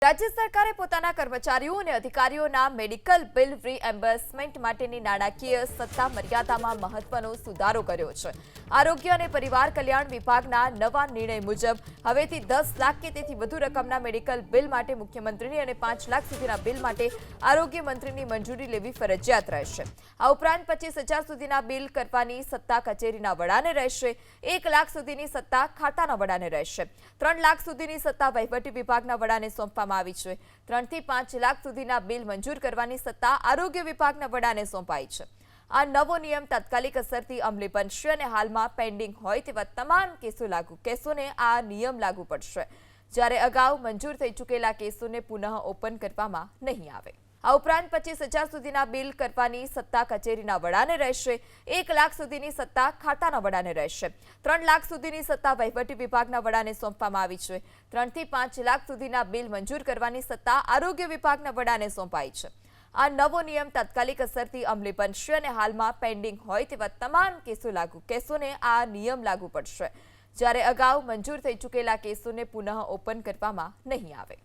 રાજ્ય સરકારે પોતાના કર્મચારીઓ અને અધિકારીઓના મેડિકલ બિલ રીએમ્બર્સમેન્ટ માટેની નાણાકીય સત્તા મર્યાદામાં મહત્વનો સુધારો કર્યો છે। આરોગ્ય અને પરિવાર કલ્યાણ વિભાગના નવા નિર્ણય મુજબ હવેથી 10 લાખ કે તેથી વધુ રકમના મેડિકલ બિલ માટે મુખ્યમંત્રીની અને 5 લાખ સુધીના બિલ માટે આરોગ્ય મંત્રીની મંજૂરી લેવી ફરજિયાત રહેશે। આ ઉપરાંત 25,000 સુધીના બિલ કરવાની સત્તા કચેરીના વડાને રહેશે। 1 લાખ સુધીની સત્તા ખાતાના વડાને રહેશે। 3 લાખ સુધીની સત્તા વહીવટી વિભાગના વડાને સોંપવામાં આવી છે। 3 થી 5 લાખ સુધીના બિલ મંજૂર કરવાની સત્તા આરોગ્ય વિભાગના વડાને સોંપાઈ છે। આ નવો નિયમ તાત્કાલિક અસરથી અમલી બનશે અને હાલમાં પેન્ડિંગ હોય તેવા તમામ કેસોને આ નિયમ લાગુ પડશે, જ્યારે અગાઉ મંજૂર થઈ ચૂકેલા કેસોને પુનઃ ઓપન કરવામાં નહીં આવે। આ ઉપરાંત 25,000 સુધીના બિલ કરવાની સત્તા કચેરીના વડાને રહેશે। 1 લાખ સુધીની સત્તા ખાતાના વડાને રહેશે। 3 લાખ સુધીની સત્તા વહીવટી વિભાગના વડાને સોંપવામાં આવી છે। 3 થી 5 લાખ સુધીના બિલ મંજૂર કરવાની સત્તા આરોગ્ય વિભાગના વડાને સોંપાઈ છે। આ નવો નિયમ તાત્કાલિક અસરથી અમલી બનશે અને હાલમાં પેન્ડિંગ હોય તેવા તમામ કેસોને આ નિયમ લાગુ પડશે, જ્યારે અગાઉ મંજૂર થઈ ચૂકેલા કેસોને પુનઃ ઓપન કરવામાં નહીં આવે।